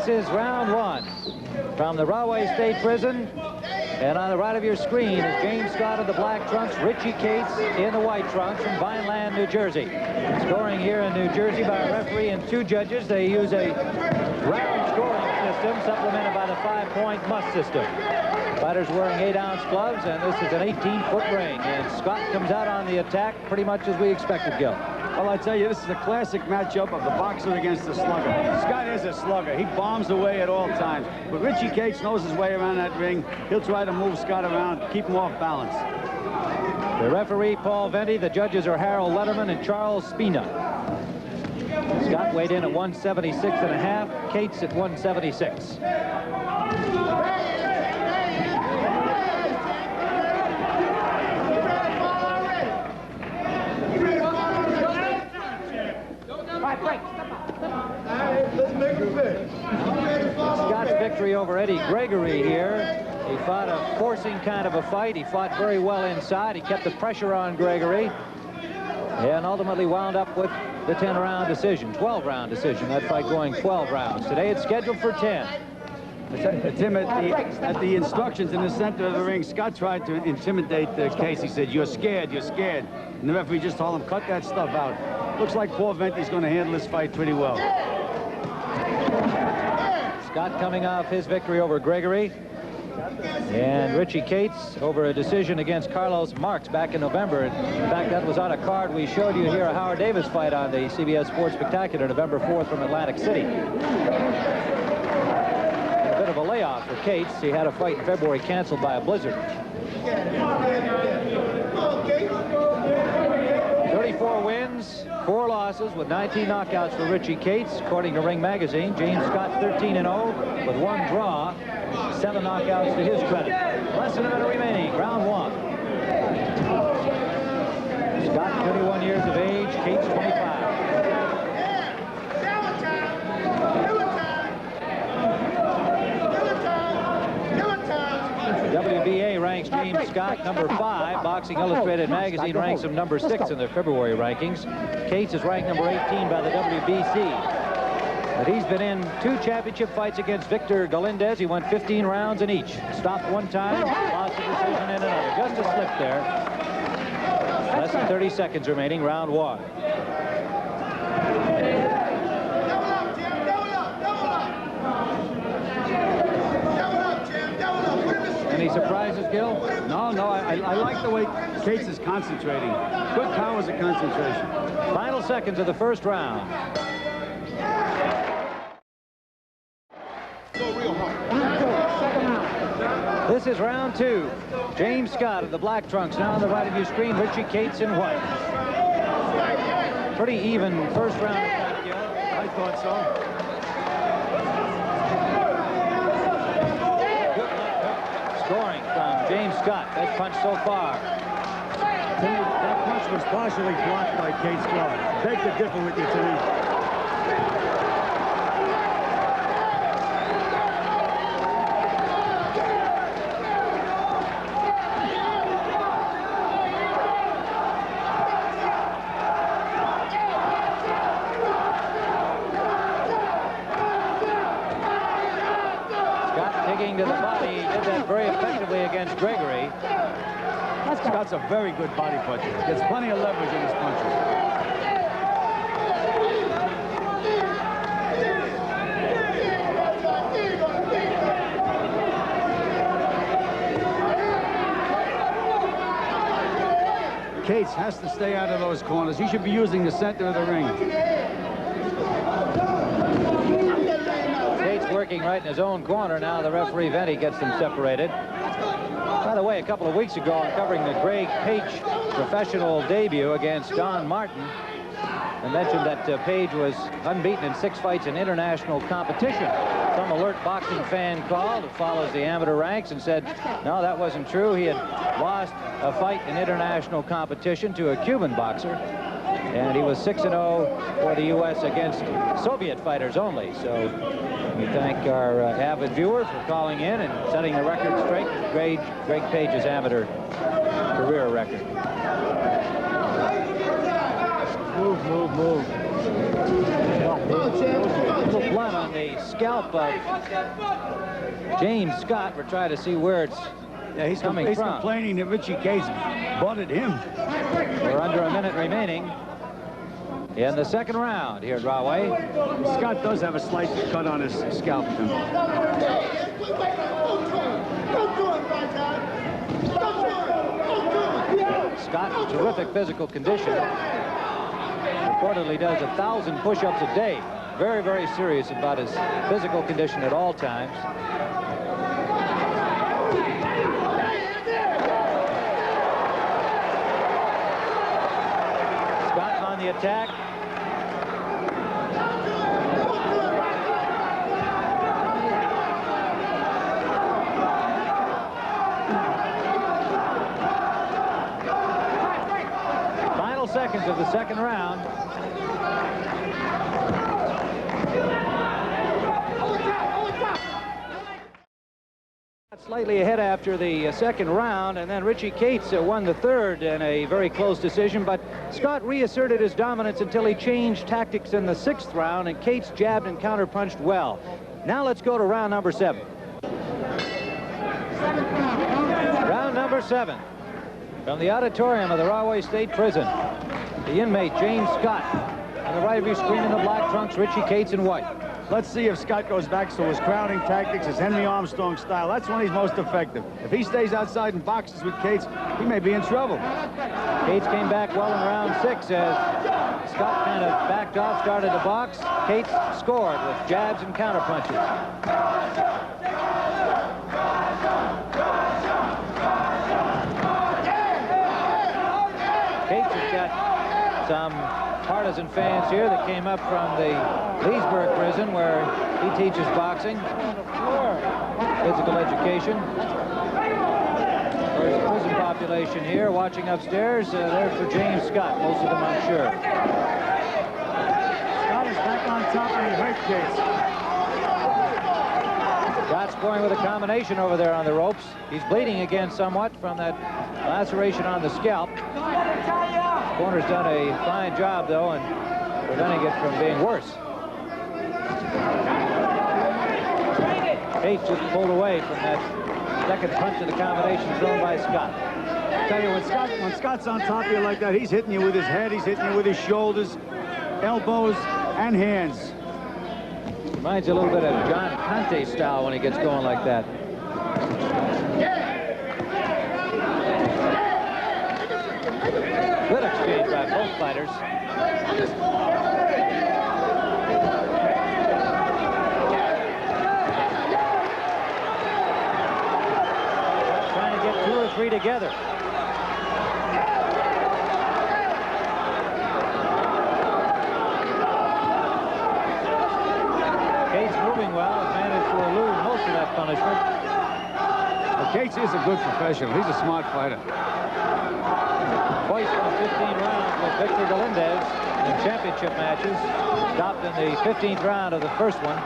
This is round one from the Rahway State Prison. And on the right of your screen is James Scott of the black trunks, Richie Cates in the white trunks from Vineland, New Jersey. Scoring here in New Jersey by a referee and 2 judges. They use a round scoring system supplemented by the 5-point must system. Fighters wearing 8-ounce gloves, and this is an 18-foot ring. And Scott comes out on the attack pretty much as we expected, Gil. Well, I tell you, this is a classic matchup of the boxer against the slugger. Scott is a slugger. He bombs away at all times. But Richie Cates knows his way around that ring. He'll try to move Scott around, keep him off balance. The referee, Paul Venti. The judges are Harold Letterman and Charles Spina. Scott weighed in at 176.5. Cates at 176. Scott's victory over Eddie Gregory here. He fought a forcing kind of a fight. He fought very well inside. He kept the pressure on Gregory and ultimately wound up with the 10-round decision, 12-round decision. That fight going 12 rounds. Today it's scheduled for 10. Tim, at the instructions in the center of the ring, Scott tried to intimidate Case. He said, "You're scared, you're scared." And the referee just told him, "Cut that stuff out." Looks like Paul Venti's going to handle this fight pretty well. Scott coming off his victory over Gregory. And Richie Cates over a decision against Carlos Marx back in November. In fact, that was on a card we showed you here, a Howard Davis fight on the CBS Sports Spectacular, November 4th from Atlantic City. A bit of a layoff for Cates. He had a fight in February canceled by a blizzard. 34 wins, 4 losses with 19 knockouts for Richie Cates, according to Ring Magazine. James Scott 13-0 with 1 draw, 7 knockouts to his credit. Less than a minute remaining, round 1. Scott 31 years of age, Cates 25. WBA ranks James Scott number 5. Boxing Illustrated magazine ranks him number 6 in their February rankings. Cates is ranked number 18 by the WBC. But he's been in 2 championship fights against Victor Galindez. He won 15 rounds in each. Stopped 1 time, lost a decision in another. Just a slip there. Less than 30 seconds remaining, round 1. Any surprises, Gil? No, I like the way Cates is concentrating. Good powers of concentration. Final seconds of the first round. This is round 2. James Scott of the black trunks now on the right of your screen. Richie Cates in white. Pretty even first round attack, Gil. I thought so. Scoring from James Scott. Best punch so far. That punch was partially blocked by Cates' glove. Beg to differ with you, Timmy. To the body. He did that very effectively against Gregory. Scott's a very good body puncher. Gets plenty of leverage in his punches. Cates has to stay out of those corners. He should be using the center of the ring. Working right in his own corner. Now the referee Venti gets them separated. By the way, a couple of weeks ago, I'm covering the Greg Page professional debut against Don Martin. I mentioned that Page was unbeaten in 6 fights in international competition. Some alert boxing fan called, who follows the amateur ranks, and said, no, that wasn't true. He had lost a fight in international competition to a Cuban boxer. And he was 6-0 for the U.S. against Soviet fighters only. So we thank our avid viewers for calling in and setting the record straight. Greg Page's amateur career record. Move. little blood on the scalp of James Scott. We're trying to see where it's he's coming from. Complaining that Richie Cates butted him. We're under a minute remaining in the second round here at Rahway. Scott does have a slight cut on his scalp. Scott in terrific physical condition. Reportedly does 1,000 push-ups a day. Very, very serious about his physical condition at all times. Scott on the attack. Final seconds of the second round. Slightly ahead after the second round, and then Richie Cates won the third in a very close decision, but Scott reasserted his dominance until he changed tactics in the sixth round, and Cates jabbed and counterpunched well. Now let's go to round number 7. Round number 7. From the auditorium of the Rahway State Prison, the inmate James Scott. On the right of your screen in the black trunks, Richie Cates in white. Let's see if Scott goes back to his crowding tactics, his Henry Armstrong style. That's when he's most effective. If he stays outside and boxes with Cates, he may be in trouble. Cates came back well in round 6 as Scott kind of backed off, started to box. Cates scored with jabs and counterpunches. Cates has got some partisan fans here that came up from the Leesburg prison where he teaches boxing, physical education. There's a prison population here watching upstairs. There for James Scott, most of them I'm sure. Scott is back on top and he hurt Cates. Scott's going with a combination over there on the ropes. He's bleeding again somewhat from that laceration on the scalp. Corner's done a fine job, though, in preventing it from being worse. Tate just pulled away from that second punch of the combination thrown by Scott. I tell you, when Scott's on top of you like that, he's hitting you with his head, he's hitting you with his shoulders, elbows, and hands. Reminds you a little bit of John Conte style when he gets going like that. Good exchange by both fighters. Trying to get 2 or 3 together. Cates moving well, has managed to elude most of that punishment. Well, Cates is a good professional. He's a smart fighter. Twice in 15 rounds with Victor Galindez in championship matches. Stopped in the 15th round of the first one.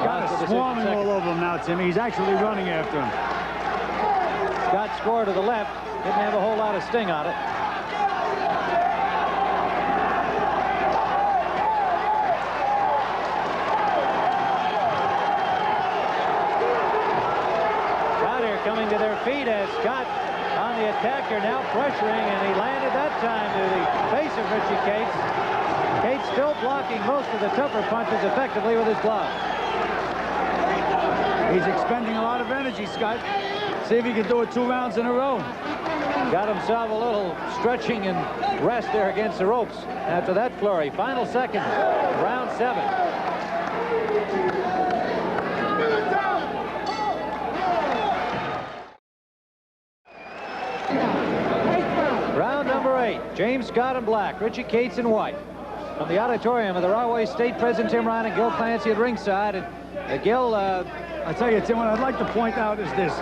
Scott is swarming all over him now, Timmy. He's actually running after him. Scott scored to the left. Didn't have a whole lot of sting on it. Crowder coming to their feet as Scott on the attacker, now pressuring, and he landed that time to the face of Richie Cates. Cates still blocking most of the tougher punches effectively with his glove. He's expending a lot of energy, Scott. See if he can do it 2 rounds in a row. Got himself a little stretching and rest there against the ropes after that flurry. Final seconds, round 7. Round number 8. James Scott in black, Richie Cates in white. From the auditorium of the Rahway State Prison, Tim Ryan and Gil Clancy at ringside. And Gil, I tell you, Tim, what I'd like to point out is this.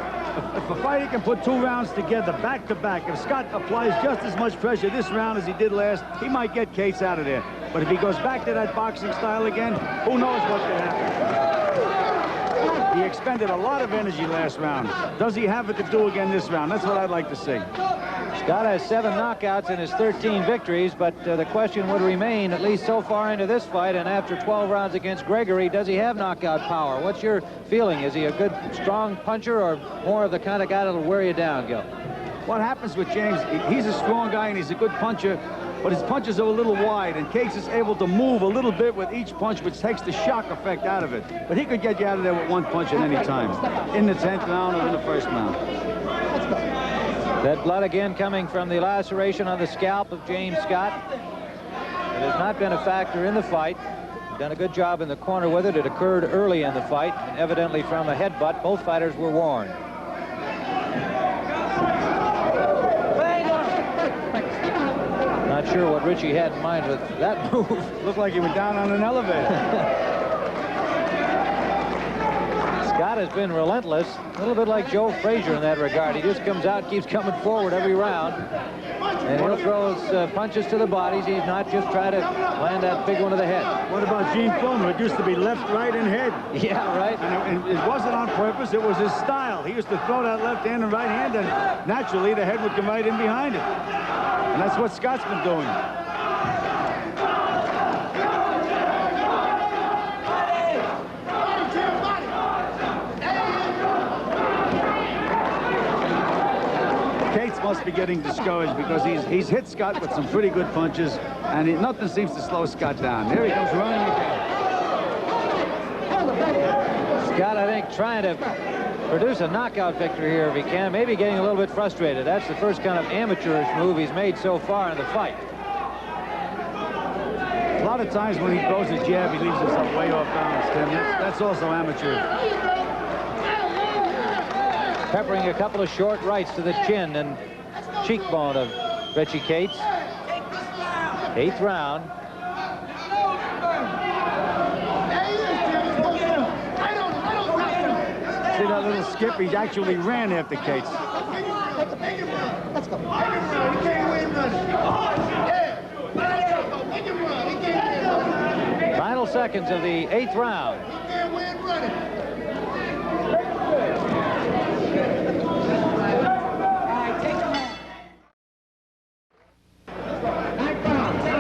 If a fighter can put 2 rounds together, back to back, if Scott applies just as much pressure this round as he did last, he might get Cates out of there. But if he goes back to that boxing style again, who knows what could happen. He expended a lot of energy last round. Does he have it to do again this round? That's what I'd like to see. Scott has 7 knockouts in his 13 victories, but the question would remain, at least so far into this fight, and after 12 rounds against Gregory, does he have knockout power? What's your feeling? Is he a good, strong puncher, or more of the kind of guy that'll wear you down, Gil? What happens with James, he's a strong guy and he's a good puncher, but his punches are a little wide, and Cates is able to move a little bit with each punch, which takes the shock effect out of it. But he could get you out of there with 1 punch at any time, in the 10th round or in the 1st round. That blood again coming from the laceration on the scalp of James Scott. It has not been a factor in the fight. Done a good job in the corner with it. It occurred early in the fight, and evidently from a headbutt. Both fighters were warned. Not sure what Richie had in mind with that move. Looked like he went down on an elevator. Scott has been relentless, a little bit like Joe Frazier in that regard. He just comes out, keeps coming forward every round, and he'll throw his punches to the bodies. He's not just trying to land that big one to the head. What about Gene Fullmer? It used to be left, right, and head. Yeah, right. And it wasn't on purpose. It was his style. He used to throw that left hand and right hand, and naturally the head would come right in behind it. And that's what Scott's been doing. Cates must be getting discouraged because he's hit Scott with some pretty good punches, and nothing seems to slow Scott down. There he comes running again. Scott, I think, trying to produce a knockout victory here if he can. Maybe getting a little bit frustrated. That's the first kind of amateurish move he's made so far in the fight. A lot of times when he throws a jab, he leaves himself way off balance, Tim. That's also amateur. Peppering a couple of short rights to the chin and cheekbone of Richie Cates. 8th round. See that little skip? He actually ran after Cates. Let's go. Final seconds of the 8th round.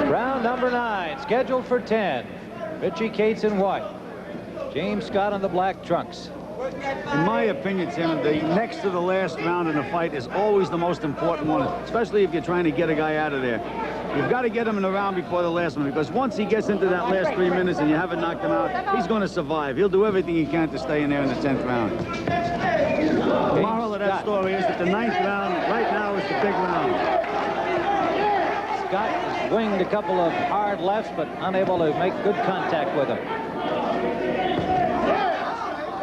Round number 9, scheduled for 10. Richie Cates in white. James Scott on the black trunks. In my opinion, Tim, the next to the last round in a fight is always the most important one, especially if you're trying to get a guy out of there. You've got to get him in the round before the last one, because once he gets into that last 3 minutes and you haven't knocked him out, he's going to survive. He'll do everything he can to stay in there in the 10th round. The moral of that story is that the 9th round right now is the big round. Scott has winged a couple of hard lefts, but unable to make good contact with him.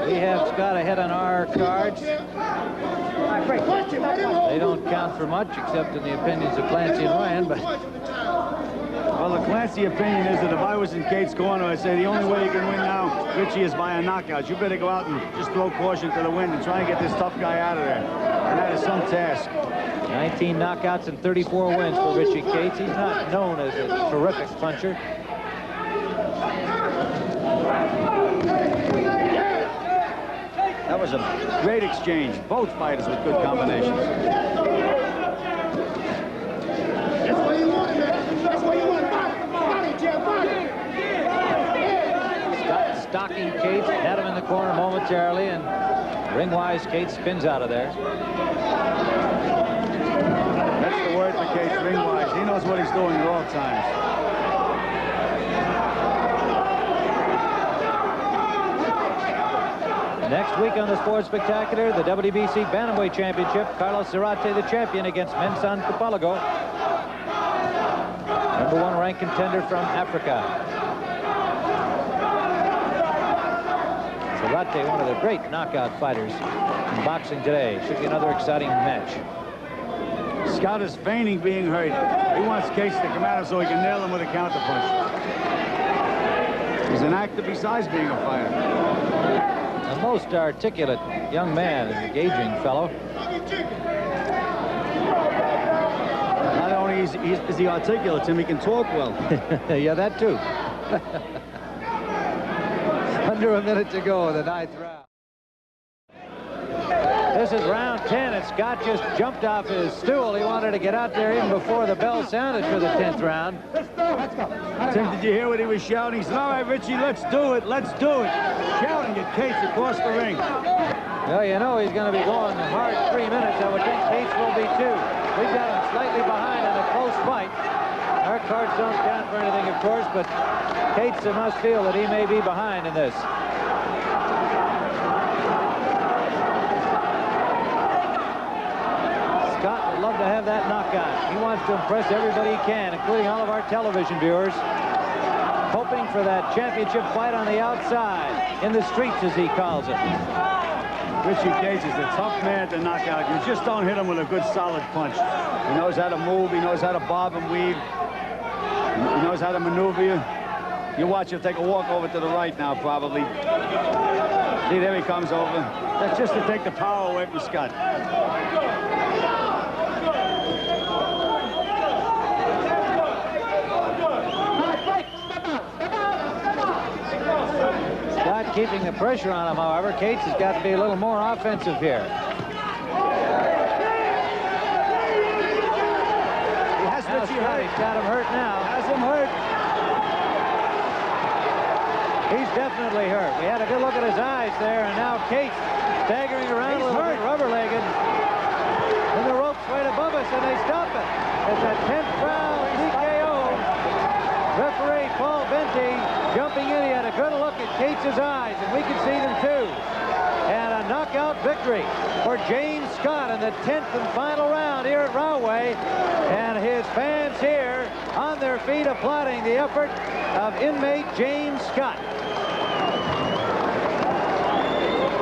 We have Scott ahead on our cards. They don't count for much, except in the opinions of Clancy and Ryan, but... Well, the Clancy opinion is that if I was in Cates' corner, I'd say the only way you can win now, Richie, is by a knockout. You better go out and just throw caution to the wind and try and get this tough guy out of there. And that is some task. 19 knockouts and 34 wins for Richie Cates. He's not known as a terrific puncher. That was a great exchange. Both fighters with good combinations. That's what you want, man. That's what you want. Body, Jeff, body. Scott stalking Cates, had him in the corner momentarily, and ring-wise, Cates spins out of there. That's the word for Cates, ring-wise. He knows what he's doing at all times. Next week on the Sports Spectacular, the WBC Bantamweight Championship, Carlos Zarate, the champion, against Mensan Kupalago, #1 ranked contender from Africa. Zarate, one of the great knockout fighters in boxing today. Should be another exciting match. Scott is feigning being hurt. He wants Cates to come at him so he can nail him with a counterpunch. He's an actor besides being a fighter. A most articulate young man, an engaging fellow. Not only is he articulate, Tim, he can talk well. Yeah, that too. Under a minute to go in the 9th round. This is round 10, and Scott just jumped off his stool. He wanted to get out there even before the bell sounded for the 10th round. Let's go. Tim, did you hear what he was shouting? He said, all right, Richie, let's do it. Let's do it. Shouting at Tate across the ring. Well, you know he's going to be going hard 3 minutes. I would think Tate's will be too. We've got him slightly behind in a close fight. Our cards don't count for anything, of course, but Tate's must feel that he may be behind in this. Scott would love to have that knockout. He wants to impress everybody he can, including all of our television viewers, hoping for that championship fight on the outside, in the streets, as he calls it. Richie Cage is a tough man to knock out. You just don't hit him with a good, solid punch. He knows how to move. He knows how to bob and weave. He knows how to maneuver you. You watch him take a walk over to the right now, probably. See, there he comes over. That's just to take the power away from Scott. Scott keeping the pressure on him, however. Cates has got to be a little more offensive here. Now Scott, he's got him hurt now. Has him hurt. He's definitely hurt. We had a good look at his eyes there, and now Cates staggering around a little bit, rubber-legged. And the rope's right above us, and they stop it. It's a 10th round TKO. Referee Paul Venti jumping in. He had a good look at Cates' eyes, and we could see them too. And a knockout victory for James Scott in the 10th and final round here at Rahway. And his fans here on their feet applauding the effort of inmate James Scott.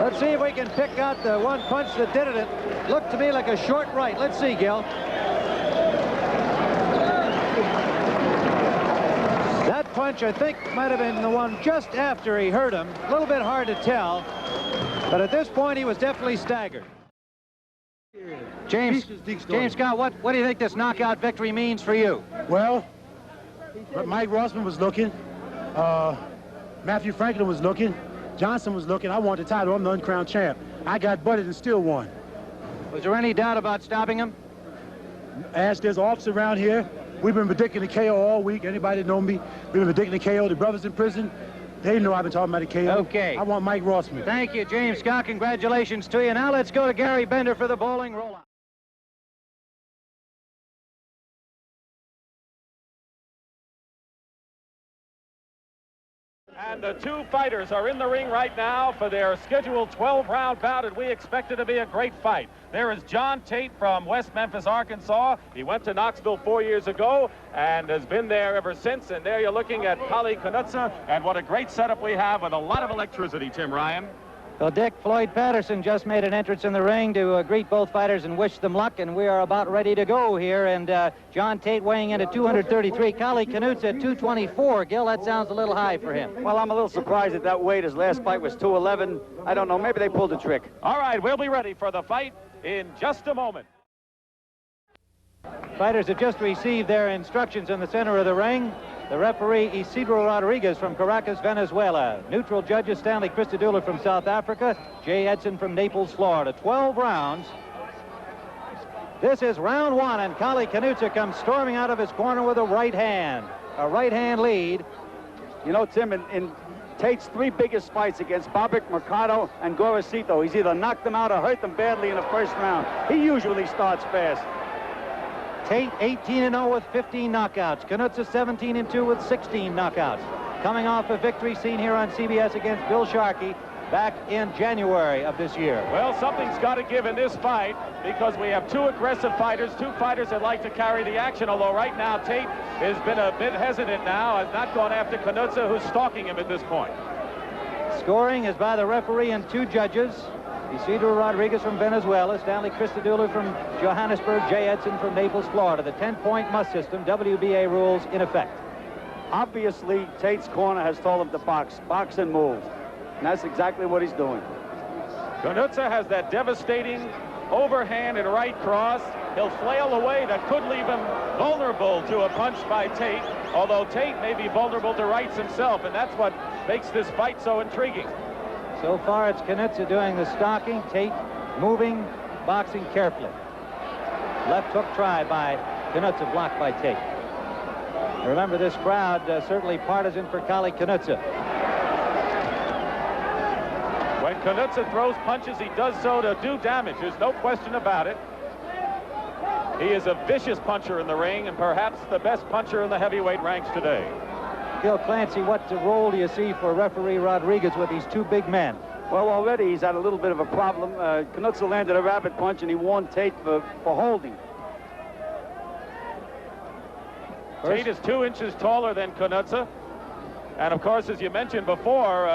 Let's see if we can pick out the one punch that did it. It looked to me like a short right. Let's see, Gil. That punch, I think, might have been the one just after he hurt him. A little bit hard to tell. But at this point, he was definitely staggered. James Scott, what do you think this knockout victory means for you? Well, Mike Rossman was looking. Matthew Franklin was looking. Johnson was looking. I want the title. I'm the uncrowned champ. I got butted and still won. Was there any doubt about stopping him? As there's officers around here, we've been predicting the KO all week. Anybody that know me, we've been predicting the KO. The brothers in prison, they know I've been talking about the KO. Okay. I want Mike Rossman. Thank you, James Scott. Congratulations to you. Now let's go to Gary Bender for the bowling rollout. And the two fighters are in the ring right now for their scheduled 12-round bout, and we expect it to be a great fight. There is John Tate from West Memphis, Arkansas. He went to Knoxville 4 years ago and has been there ever since. And there you're looking at Kallie Knoetzee, and what a great setup we have with a lot of electricity, Tim Ryan. Well, Dick, Floyd Patterson just made an entrance in the ring to greet both fighters and wish them luck, and we are about ready to go here. And John Tate weighing in at 233, Kallie Knoetzee at 224. Gil, that sounds a little high for him. Well, I'm a little surprised at that weight. His last fight was 211. I don't know. Maybe they pulled a trick. All right, we'll be ready for the fight in just a moment. Fighters have just received their instructions in the center of the ring. The referee, Isidro Rodriguez from Caracas, Venezuela. Neutral judges, Stanley Christodoulou from South Africa, Jay Edson from Naples, Florida. 12 rounds. This is round one, and Kallie Knoetzee comes storming out of his corner with a right hand lead. You know, Tim, in Tate's three biggest fights against Bobbick, Mercado, and Gorosito, he's either knocked them out or hurt them badly in the first round. He usually starts fast. Tate 18-0 with 15 knockouts. Knoetzee 17-2 with 16 knockouts. Coming off a victory seen here on CBS against Bill Sharkey back in January of this year. Well, something's got to give in this fight because we have two aggressive fighters, two fighters that like to carry the action, although right now Tate has been a bit hesitant now, has not gone after Knoetzee, who's stalking him at this point. Scoring is by the referee and two judges. Isidro Rodriguez from Venezuela, Stanley Christodoulou from Johannesburg, Jay Edson from Naples, Florida. The 10-point must system, WBA rules in effect. Obviously, Tate's corner has told him to box and move. And that's exactly what he's doing. Knoetzee has that devastating overhand and right cross. He'll flail away. That could leave him vulnerable to a punch by Tate, although Tate may be vulnerable to rights himself, and that's what makes this fight so intriguing. So far, it's Knoetzee doing the stalking. Tate moving, boxing carefully. Left hook try by Knoetzee, blocked by Tate. Remember, this crowd certainly partisan for Kallie Knoetzee. When Knoetzee throws punches, he does so to do damage. There's no question about it. He is a vicious puncher in the ring, and perhaps the best puncher in the heavyweight ranks today. Gil Clancy, what role do you see for referee Rodriguez with these two big men? Well, already he's had a little bit of a problem. Knoetzee landed a rapid punch, and he warned Tate for holding. Tate is 2 inches taller than Knoetzee. And, of course, as you mentioned before,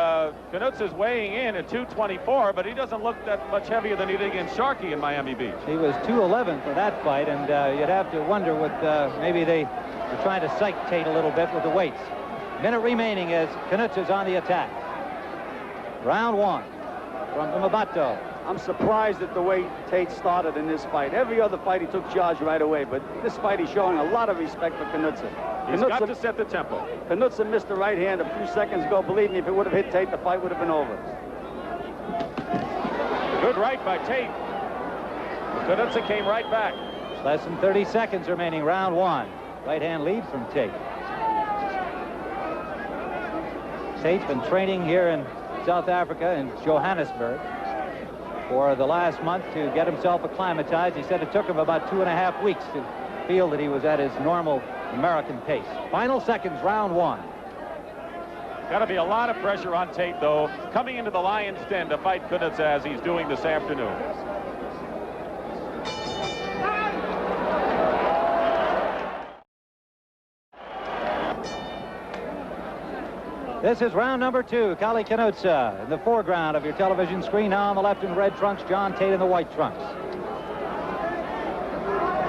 Knoetzee's weighing in at 224, but he doesn't look that much heavier than he did against Sharkey in Miami Beach. He was 211 for that fight, and you'd have to wonder with maybe they were trying to psych Tate a little bit with the weights. Minute remaining as Knoetzee's on the attack. Round 1 from Umbato. I'm surprised at the way Tate started in this fight. Every other fight he took charge right away, but this fight he's showing a lot of respect for Knoetzee. He's got to set the tempo. Knoetzee missed the right hand a few seconds ago. Believe me, if it would have hit Tate, the fight would have been over. Good right by Tate. Knoetzee came right back. Less than 30 seconds remaining, round 1. Right hand lead from Tate. Tate's been training here in South Africa, in Johannesburg, for the last month to get himself acclimatized. He said it took him about 2.5 weeks to feel that he was at his normal American pace. Final seconds, round 1. Got to be a lot of pressure on Tate, though, coming into the Lion's Den to fight Knoetzee as he's doing this afternoon. This is round number 2. Kallie Knoetzee in the foreground of your television screen. Now on the left in red trunks, John Tate in the white trunks.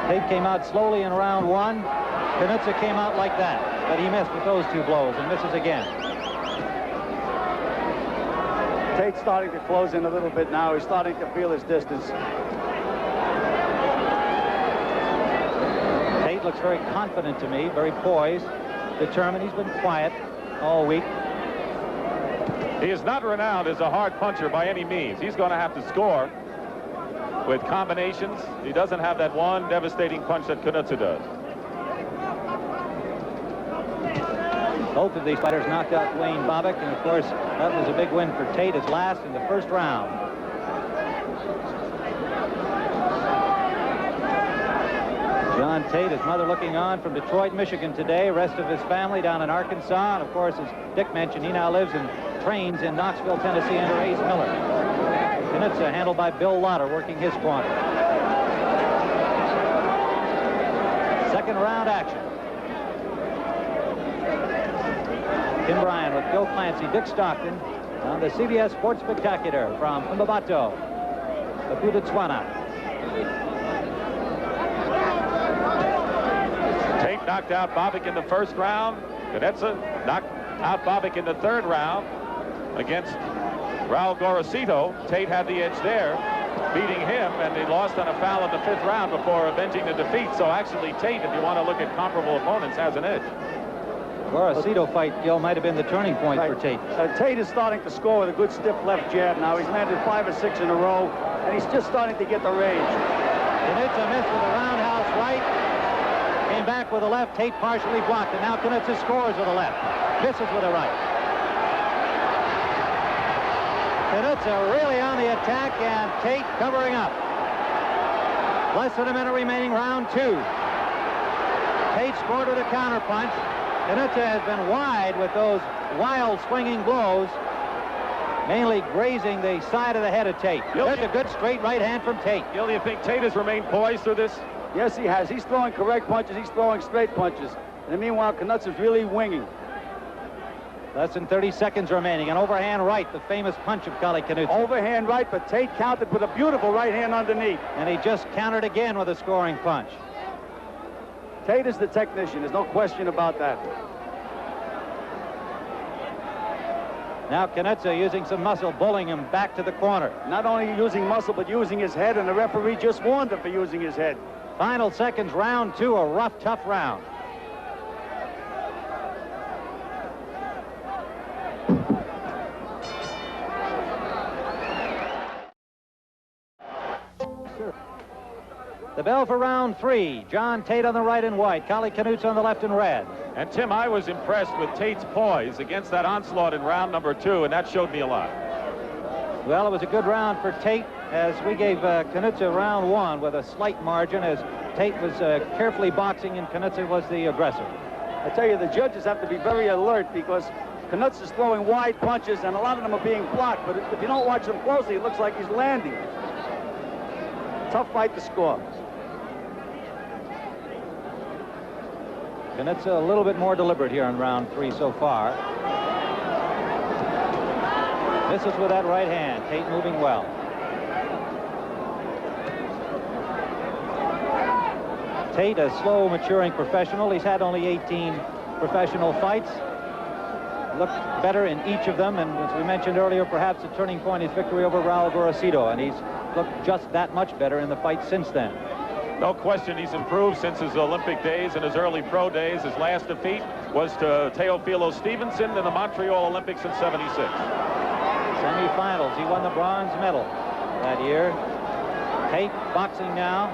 Tate came out slowly in round 1. Knoetzee came out like that, but he missed with those 2 blows and misses again. Tate's starting to close in a little bit now. He's starting to feel his distance. Tate looks very confident to me, very poised, determined. He's been quiet all week. He is not renowned as a hard puncher by any means. He's going to have to score with combinations. He doesn't have that one devastating punch that Knoetzee does. Both of these fighters knocked out Wayne Bobick, and of course that was a big win for Tate, his last in the first round. John Tate, his mother looking on from Detroit, Michigan today. Rest of his family down in Arkansas. And of course, as Dick mentioned, he now lives and trains in Knoxville, Tennessee under Ace Miller. Knoetzee handled by Bill Lauder, working his corner. Second round action. Tim Bryan with Gil Clancy, Dick Stockton on the CBS Sports Spectacular from Umbato, Botswana. Tate knocked out Bobick in the first round. Knoetzee knocked out Bobick in the third round against Raul Gorosito. Tate had the edge there, beating him, and he lost on a foul in the 5th round before avenging the defeat. So actually Tate, if you want to look at comparable opponents, has an edge. Gorosito fight, Gil, might have been the turning point for Tate. Tate is starting to score with a good stiff left jab now. He's landed 5 or 6 in a row, and he's just starting to get the range. Knoetzee missed with a roundhouse right. Came back with a left. Tate partially blocked, and now Knoetzee scores with a left. Misses with a right. Knoetzee really on the attack, and Tate covering up. Less than a minute remaining, round 2. Tate scored with a counterpunch. Knoetzee has been wide with those wild swinging blows, mainly grazing the side of the head of Tate. There's a good straight right hand from Tate. Gil, do you think Tate has remained poised through this? Yes, he has. He's throwing correct punches. He's throwing straight punches. And meanwhile, Knoetzee's really winging. Less than 30 seconds remaining. An overhand right, the famous punch of Kallie Knoetzee. Overhand right, but Tate countered with a beautiful right hand underneath. And he just countered again with a scoring punch. Tate is the technician. There's no question about that. Now Knoetzee using some muscle, bullying him back to the corner. Not only using muscle, but using his head, and the referee just warned him for using his head. Final seconds, round 2, a rough, tough round. The bell for round 3. John Tate on the right in white. Kallie Knoetzee on the left in red. And Tim, I was impressed with Tate's poise against that onslaught in round number 2, and that showed me a lot. Well, it was a good round for Tate, as we gave Knoetzee round 1 with a slight margin, as Tate was carefully boxing and Knoetzee was the aggressor. I tell you, the judges have to be very alert because Knoetzee is throwing wide punches and a lot of them are being blocked, but if you don't watch them closely, it looks like he's landing. Tough fight to score. Knoetzee a little bit more deliberate here in round 3 so far. Misses with that right hand. Tate moving well. Tate, a slow maturing professional. He's had only 18 professional fights. Looked better in each of them, and as we mentioned earlier, perhaps a turning point is victory over Raul Gorosito, and he's looked just that much better in the fight since then. No question he's improved since his Olympic days and his early pro days. His last defeat was to Teofilo Stevenson in the Montreal Olympics in '76. Semi-finals. He won the bronze medal that year. Tate boxing now.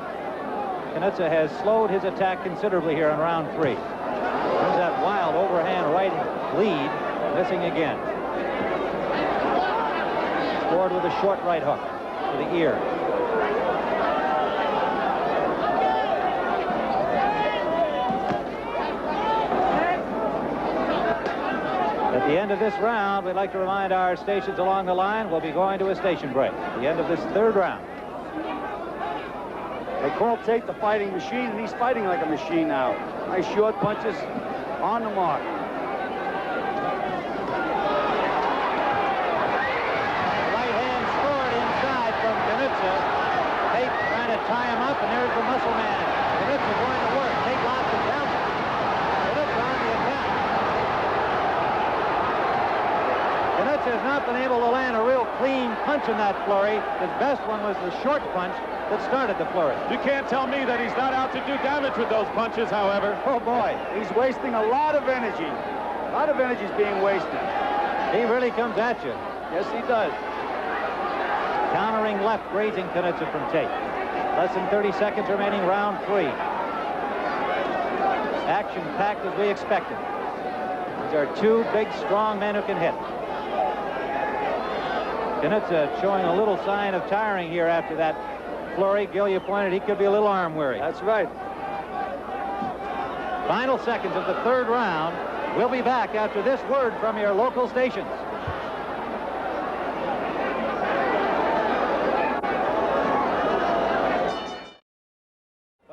Knoetzee has slowed his attack considerably here in round 3. There's that wild overhand right lead, missing again. Scored with a short right hook to the ear. At the end of this round, we'd like to remind our stations along the line we'll be going to a station break at the end of this 3rd round. They call Tate the fighting machine, and he's fighting like a machine now. Nice short punches on the mark. Right hand scored inside from Knoetzee. Tate trying to tie him up, and there's the muscle man. Knoetzee going to work. Tate lost his helmet. Knoetzee on the attack. Knoetzee has not been able to land a real clean punch in that flurry. His best one was the short punch that started the flurry. You can't tell me that he's not out to do damage with those punches, however. Oh boy, he's wasting a lot of energy. A lot of energy is being wasted. He really comes at you. Yes, he does. Countering left, grazing Knoetzee from Tate. Less than 30 seconds remaining, round 3. Action-packed as we expected. These are 2 big, strong men who can hit. Knoetzee showing a little sign of tiring here after that flurry. Gil, you pointed he could be a little arm weary. That's right. Final seconds of the 3rd round. We'll be back after this word from your local stations.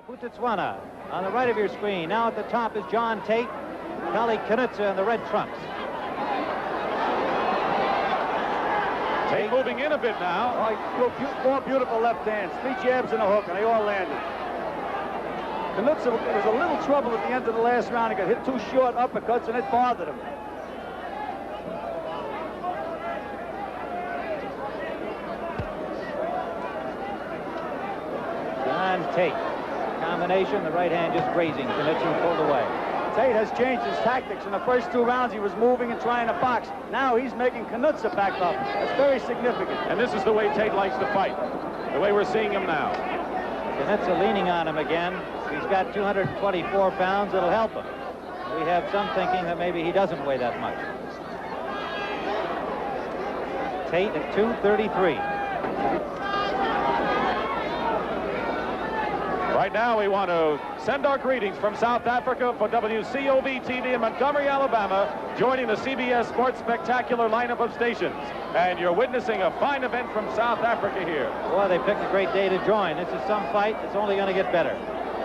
Botswana on the right of your screen. Now at the top is John Tate, Kallie Knoetzee in the red trunks. Tate moving in a bit now. Oh, 4 beautiful left hands, 3 jabs and a hook, and they all landed. Knoetzee was a little trouble at the end of the last round. He got hit 2 short uppercuts, and it bothered him. John Tate. Combination, the right hand just grazing. Knoetzee pulled away. Tate has changed his tactics. In the first 2 rounds, he was moving and trying to box. Now he's making Knoetzee back up. That's very significant. And this is the way Tate likes to fight, the way we're seeing him now. Knoetzee leaning on him again. He's got 224 pounds. It'll help him. We have some thinking that maybe he doesn't weigh that much. Tate at 233. Right now, we want to send our greetings from South Africa for WCOV-TV in Montgomery, Alabama, joining the CBS Sports Spectacular lineup of stations. And you're witnessing a fine event from South Africa here. Boy, they picked a great day to join. This is some fight that's only going to get better.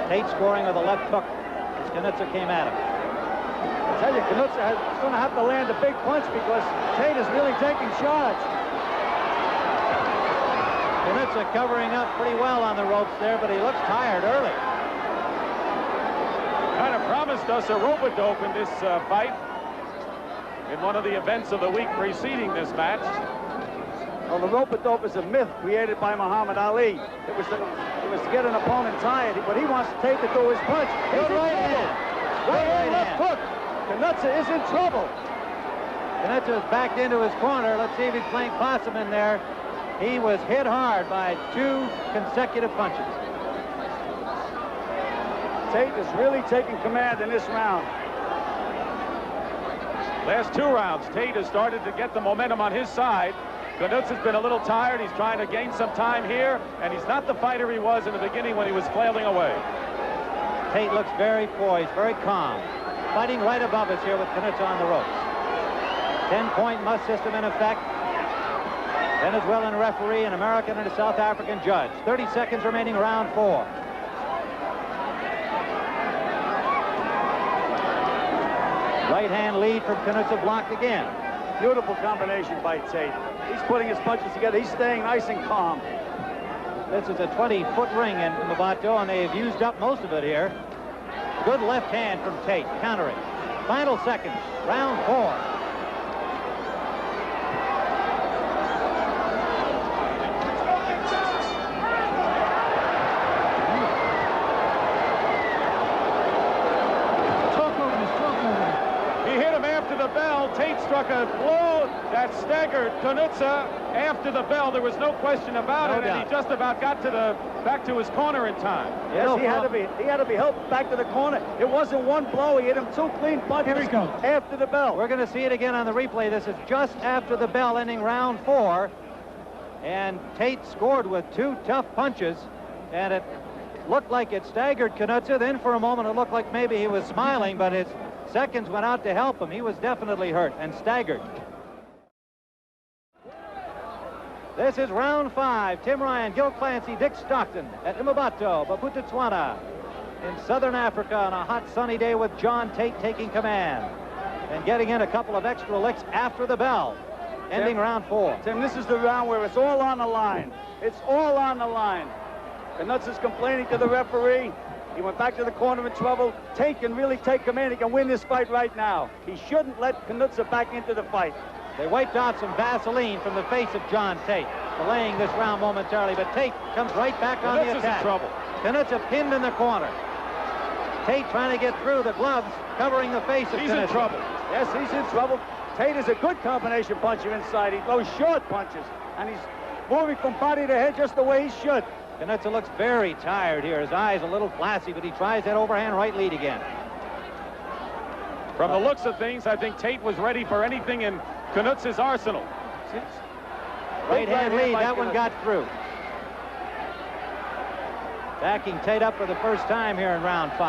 Tate scoring with a left hook as Knoetzee came at him. I tell you, Knoetzee is going to have to land a big punch because Tate is really taking shots. Knoetzee covering up pretty well on the ropes there, but he looks tired early. Kind of promised us a rope-a-dope in this fight in one of the events of the week preceding this match. Well, the rope-a-dope is a myth created by Muhammad Ali. It was to get an opponent tired, but he wants Tate to do his punch. He's in right trouble. hand. Right hand, Right left hook. Knoetzee is in trouble. Knoetzee is backed into his corner. Let's see if he's playing possum in there. He was hit hard by 2 consecutive punches. Tate is really taking command in this round. Last 2 rounds, Tate has started to get the momentum on his side. Knoetzee's been a little tired. He's trying to gain some time here, and he's not the fighter he was in the beginning when he was flailing away. Tate looks very poised, very calm. Fighting right above us here with Knoetzee on the ropes. 10-point must system in effect. Venezuelan referee, an American and a South African judge. 30 seconds remaining, round 4. Right hand lead from Knoetzee, blocked again. Beautiful combination by Tate. He's putting his punches together. He's staying nice and calm. This is a 20-foot ring in Mbato, and they have used up most of it here. Good left hand from Tate, countering. Final seconds, round 4. Tate struck a blow that staggered Knoetzee after the bell. There was no question about it, and he just about got to back to his corner in time. Yes, he had to be helped back to the corner. It wasn't one blow. He hit him 2 clean punches after the bell. We're going to see it again on the replay. This is just after the bell, ending round 4. And Tate scored with 2 tough punches, and it looked like it staggered Knoetzee. Then for a moment it looked like maybe he was smiling, but his seconds went out to help him. He was definitely hurt and staggered. This is round 5. Tim Ryan, Gil Clancy, Dick Stockton at Mbato, Bophuthatswana in Southern Africa on a hot sunny day with John Tate taking command and getting in a couple of extra licks after the bell, ending round 4. Tim, this is the round where it's all on the line. It's all on the line. Knutzee's complaining to the referee. He went back to the corner in trouble. Tate can really take command. He can win this fight right now. He shouldn't let Knoetzee back into the fight. They wiped out some Vaseline from the face of John Tate, delaying this round momentarily, but Tate comes right back on the attack. In trouble. Knoetzee pinned in the corner. Tate trying to get through the gloves, covering the face of Knoetzee. He's in trouble. Yes, he's in trouble. Tate is a good combination puncher inside. He throws short punches, and he's moving from body to head just the way he should. Knoetzee looks very tired here. His eyes a little glassy, but he tries that overhand right lead again. From the looks of things, I think Tate was ready for anything in Knoetzee's arsenal. Right hand lead, that one got through. Backing Tate up for the first time here in round 5.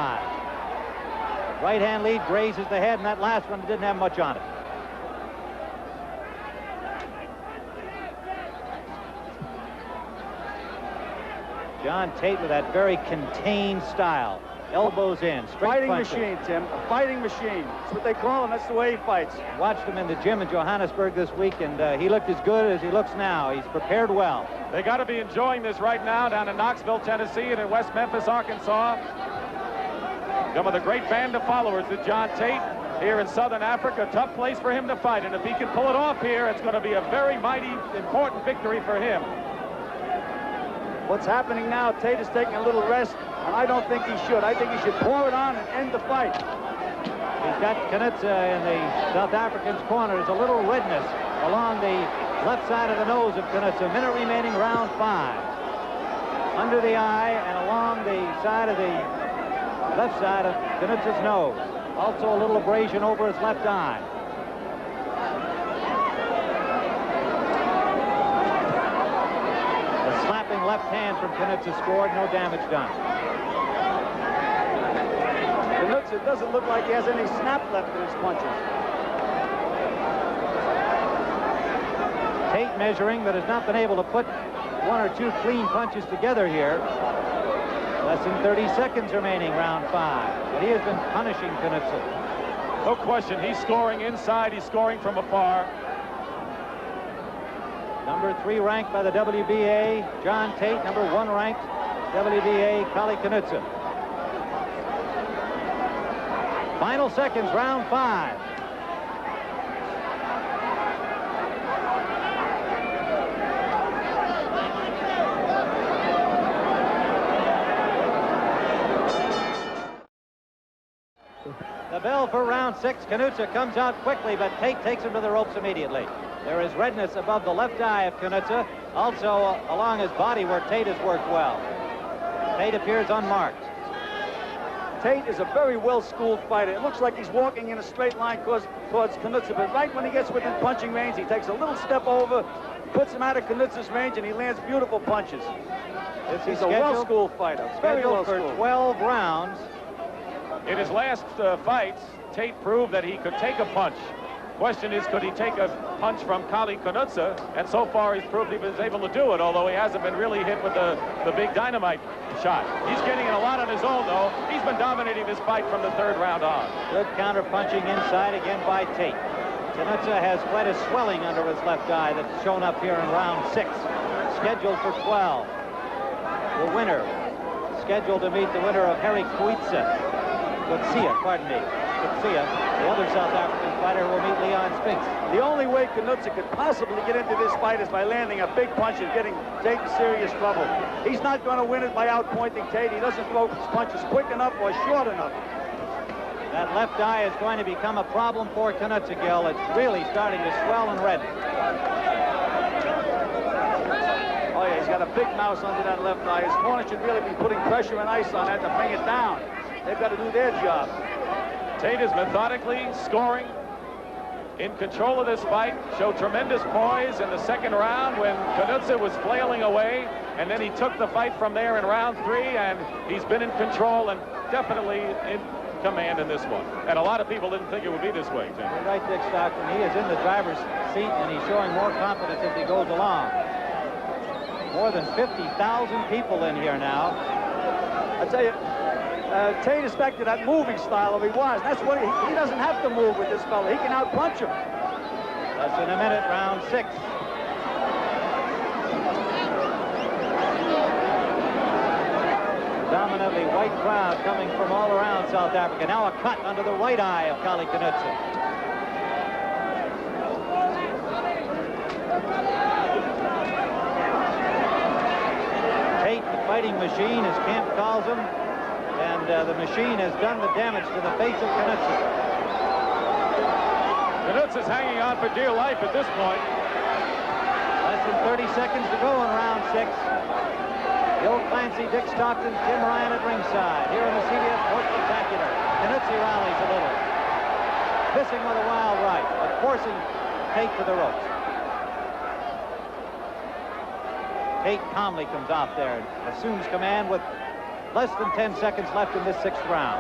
Right hand lead grazes the head, and that last one didn't have much on it. John Tate with that very contained style. Elbows in, straight fighting punches. Machine, Tim. A fighting machine. That's what they call him. That's the way he fights. Watched him in the gym in Johannesburg this week, and he looked as good as he looks now. He's prepared well. They got to be enjoying this right now down in Knoxville, Tennessee, and in West Memphis, Arkansas. Some of the great band of followers of John Tate here in Southern Africa. Tough place for him to fight, and if he can pull it off here, it's going to be a very mighty, important victory for him. What's happening now, Tate is taking a little rest, and I don't think he should. I think he should pour it on and end the fight. He's got Knoetzee in the South African's corner. There's a little redness along the left side of the nose of Knoetzee. A minute remaining, round 5. Under the eye and along the side of the left side of Knoetzee's nose. Also a little abrasion over his left eye. Slapping left hand from Knoetzee scored, no damage done. Knoetzee doesn't look like he has any snap left in his punches. Tate measuring, but has not been able to put 1 or 2 clean punches together here. Less than 30 seconds remaining, round 5. But he has been punishing Knoetzee. No question, he's scoring inside, he's scoring from afar. Number 3 ranked by the WBA, John Tate. Number 1 ranked, WBA, Kallie Knoetzee. Final seconds, round 5. The bell for round 6. Knoetzee comes out quickly, but Tate takes him to the ropes immediately. There is redness above the left eye of Knoetzee. Also along his body where Tate has worked well. Tate appears unmarked. Tate is a very well-schooled fighter. It looks like he's walking in a straight line towards Knoetzee, but right when he gets within punching range, he takes a little step over, puts him out of Knoetzee's range, and he lands beautiful punches. He's a well-schooled fighter. Very Scheduled for well-schooled. 12 rounds. In his last fights, Tate proved that he could take a punch. Question is, could he take a punch from Kallie Knoetzee? And so far, he's proved he was able to do it, although he hasn't been really hit with the big dynamite shot. He's getting in a lot on his own, though. He's been dominating this fight from the 3rd round on. Good counter-punching inside again by Tate. Knoetzee has quite a swelling under his left eye that's shown up here in round 6. Scheduled for 12. The winner, scheduled to meet the winner of Harry Knoetzee. The other South African fighter will meet Leon Spinks. The only way Knoetzee could possibly get into this fight is by landing a big punch and getting Tate in serious trouble. He's not going to win it by outpointing Tate. He doesn't throw his punches quick enough or short enough. That left eye is going to become a problem for Knoetzee, Gil. It's really starting to swell and redden. Oh, yeah, he's got a big mouse under that left eye. His corner should really be putting pressure and ice on that to bring it down. They've got to do their job. Tate is methodically scoring, in control of this fight, showed tremendous poise in the 2nd round when Knoetzee was flailing away, and then he took the fight from there in round 3, and he's been in control and definitely in command in this one. And a lot of people didn't think it would be this way, Tim. You're right, Dick Stockton. He is in the driver's seat, and he's showing more confidence as he goes along. More than 50,000 people in here now. I tell you, Tate is back to that moving style of he was. That's what he doesn't have to move with this fella. He can outpunch him. Less than a minute, round 6. Dominantly white crowd coming from all around South Africa. Now a cut under the right eye of Kallie Knoetzee. Tate, the fighting machine, as Camp calls him. And the machine has done the damage to the face of Knoetzee. Knoetzee's hanging on for dear life at this point. Less than 30 seconds to go in round 6. Bill Clancy, Dick Stockton, Tim Ryan at ringside. Here in the CBS Sports Spectacular. Knoetzee rallies a little. Missing with a wild right, but forcing Tate to the ropes. Tate calmly comes off there and assumes command with less than 10 seconds left in this 6th round.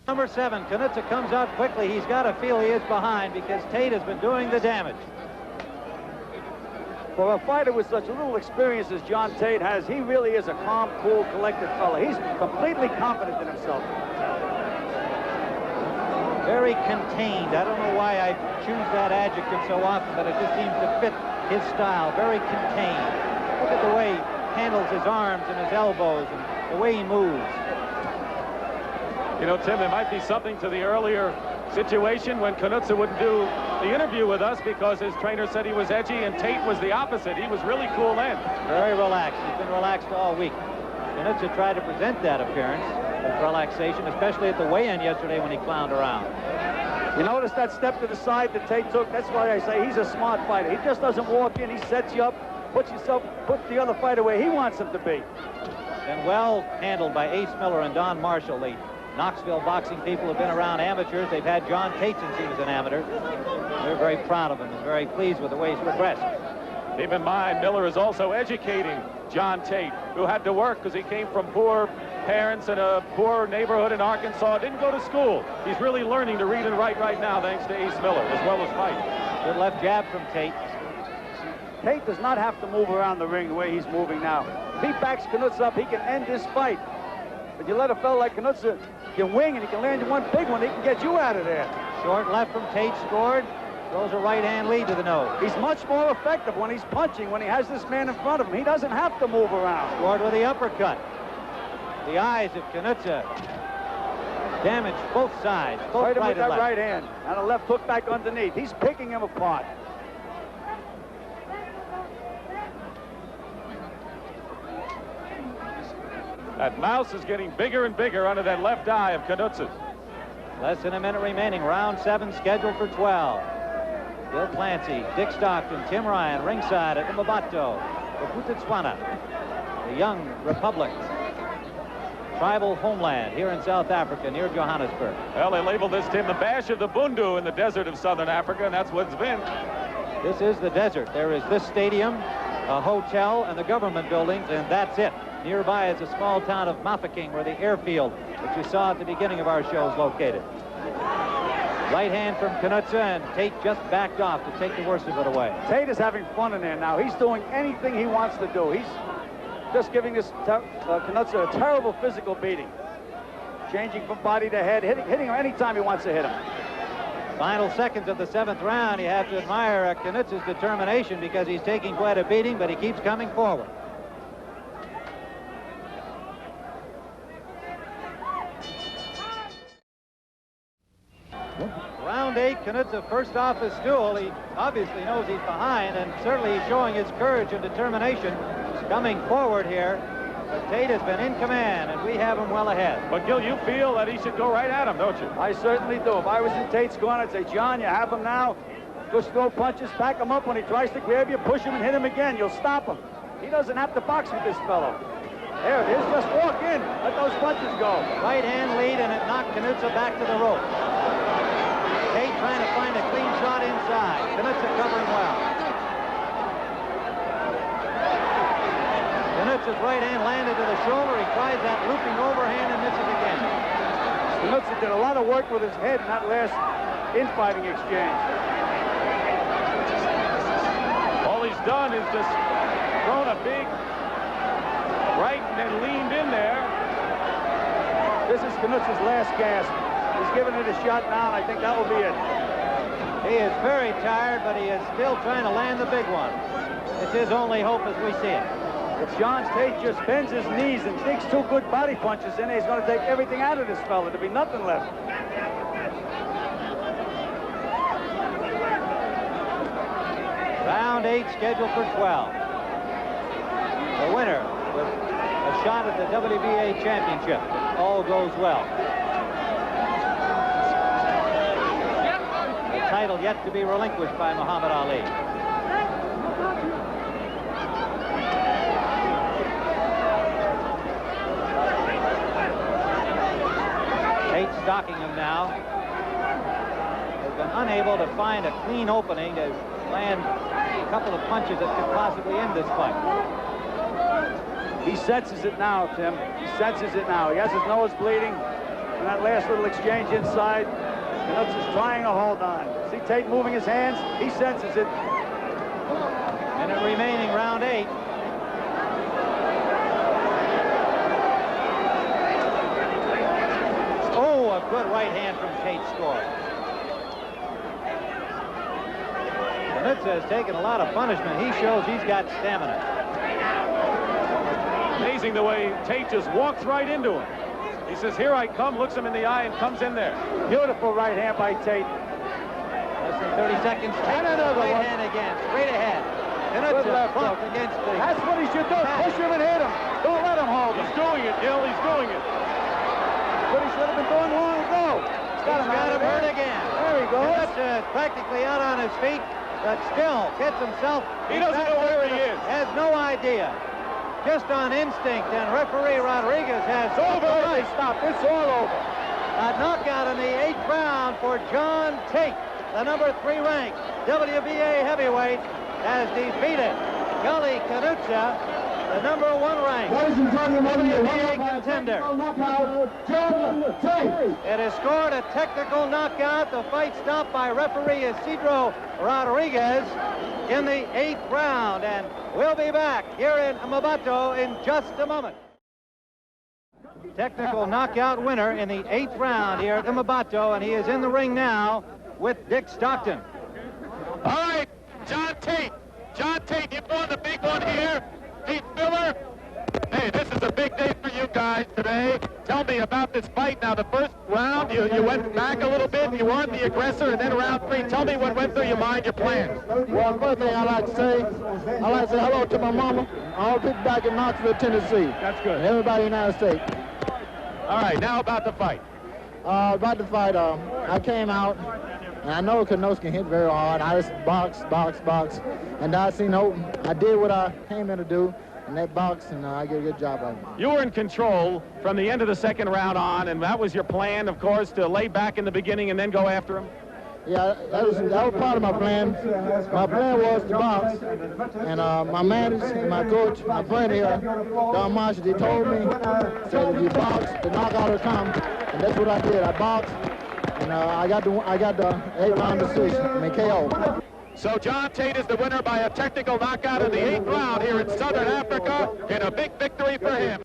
Number 7, Knoetzee comes out quickly. He's got to feel he is behind because Tate has been doing the damage. For a fighter with such little experience as John Tate has, he really is a calm, cool, collected fella. He's completely confident in himself. Very contained. I don't know why I choose that adjective so often, but it just seems to fit his style. Very contained. Look at the way he handles his arms and his elbows and the way he moves. You know, Tim, there might be something to the earlier situation when Knoetzee wouldn't do the interview with us because his trainer said he was edgy, and Tate was the opposite. He was really cool then. Very relaxed. He's been relaxed all week. Knoetzee tried to present that appearance of relaxation, especially at the weigh-in yesterday when he clowned around. You notice that step to the side that Tate took? That's why I say he's a smart fighter. He just doesn't walk in. He sets you up, puts the other fighter where he wants him to be. And well handled by Ace Miller and Don Marshall. The Knoxville boxing people have been around amateurs. They've had John Tate since he was an amateur. They're very proud of him and very pleased with the way he's progressed. Keep in mind, Miller is also educating John Tate, who had to work because he came from poor parents in a poor neighborhood in Arkansas, didn't go to school. He's really learning to read and write right now thanks to Ace Miller, as well as fight. Good left jab from Tate. Tate does not have to move around the ring the way he's moving now. If he backs Knoetzee up, he can end this fight. But you let a fellow like Knoetzee can wing and he can land you one big one, he can get you out of there. Short left from Tate scored. Throws a right-hand lead to the nose. He's much more effective when he's punching, when he has this man in front of him. He doesn't have to move around. Scored with the uppercut. The eyes of Knoetzee damaged both sides, both Right right with that and left. right hand. And a left hook back underneath. He's picking him apart. That mouse is getting bigger and bigger under that left eye of Knoetzee. Less than a minute remaining. Round 7 scheduled for 12. Bill Clancy, Dick Stockton, Tim Ryan ringside at Mmabato. The Botswana, the young republic, tribal homeland here in South Africa near Johannesburg. Well, they labeled this, Tim, the Bash of the Bundu in the desert of southern Africa, and that's what it's been. This is the desert. There is this stadium, a hotel, and the government buildings, and that's it. Nearby is a small town of Mafeking, where the airfield that you saw at the beginning of our show is located. Right hand from Knoetzee, and Tate just backed off to take the worst of it away. Tate is having fun in there now. He's doing anything he wants to do. He's just giving this Knoetzee a terrible physical beating. Changing from body to head, hitting him anytime he wants to hit him. Final seconds of the 7th round. You have to admire Knoetzee's determination because he's taking quite a beating, but he keeps coming forward. Round 8, Knoetzee first off his stool. He obviously knows he's behind, and certainly he's showing his courage and determination. He's coming forward here, but Tate has been in command, and we have him well ahead. But, Gil, you feel that he should go right at him, don't you? I certainly do. If I was in Tate's corner, I'd say, John, you have him now. Just throw punches, back him up. When he tries to grab you, push him and hit him again. You'll stop him. He doesn't have to box with this fellow. There it is. Just walk in. Let those punches go. Right hand lead, and it knocked Knoetzee back to the rope. Tate trying to find a clean shot inside. Knoetzee covering well. Kneuzee's right hand landed to the shoulder. He tries that looping overhand and misses again. Knoetzee did a lot of work with his head in that last infighting exchange. All he's done is just thrown a big right and then leaned in there. This is Kneuzee's last gasp. He's giving it a shot now, and I think that will be it. He is very tired, but he is still trying to land the big one. It's his only hope as we see it. If John Tate just bends his knees and digs 2 good body punches in, he's going to take everything out of this fella. There'll be nothing left. Round 8 scheduled for 12. The winner with a shot at the WBA championship. All goes well. The title yet to be relinquished by Muhammad Ali. Tate stalking him now. Has been unable to find a clean opening to land a couple of punches that could possibly end this fight. He senses it now, Tim. He senses it now. He has his nose bleeding. And that last little exchange inside, Kneutzee is trying to hold on. See Tate moving his hands? He senses it. Minute remaining, round 8. Oh, a good right hand from Tate scored. Knoetzee has taken a lot of punishment. He shows he's got stamina. Amazing the way Tate just walks right into him. He says, here I come, looks him in the eye, and comes in there. Beautiful right hand by Tate. Less than 30 seconds. And another right hand again, straight ahead. Knoetzee bumped against the... That's what he should do. Push him and hit him. Don't let him hold him. He's doing it, Gil. He's doing it. What he should have been doing long ago. Got him hurt again. There he goes. Knoetzee is practically out on his feet, but still gets himself... He doesn't know where he is. Has no idea. Just on instinct, and referee Rodriguez has... It's over. Right. Stop. It's all over. A knockout in the 8th round for John Tate. The number 3 ranked WBA heavyweight has defeated Kallie Knoetzee, the number 1 ranked WBA contender. It has scored a technical knockout. The fight stopped by referee Isidro Rodriguez in the 8th round, and we'll be back here in Mmabato in just a moment. Technical knockout winner in the 8th round here at Mmabato, and he is in the ring now with Dick Stockton. All right, John Tate. John Tate, you won the big one here. Pete Miller. Hey, this is a big day for you guys today. Tell me about this fight. Now, the first round, you went back a little bit. You weren't the aggressor, and then round 3. Tell me what went through your mind, your plans. Well, first thing I'd like to say hello to my mama, all people back in Knoxville, Tennessee. That's good. Everybody in the United States. All right, now about the fight. About the fight, I came out, and I know Knoetzee can hit very hard. I just box, and I seen open. I did what I came in to do, and that box, and I did a good job of it. You were in control from the end of the second round on, and that was your plan, of course, to lay back in the beginning and then go after him? Yeah, that was part of my plan. My plan was to box, and my manager, my coach, my friend here, Don Marshall, he told me, said if you box, the knockout will come, and that's what I did. I boxed, and I got the 8-round decision, KO. So John Tate is the winner by a technical knockout in the 8th round here in Southern Africa, in a big victory for him.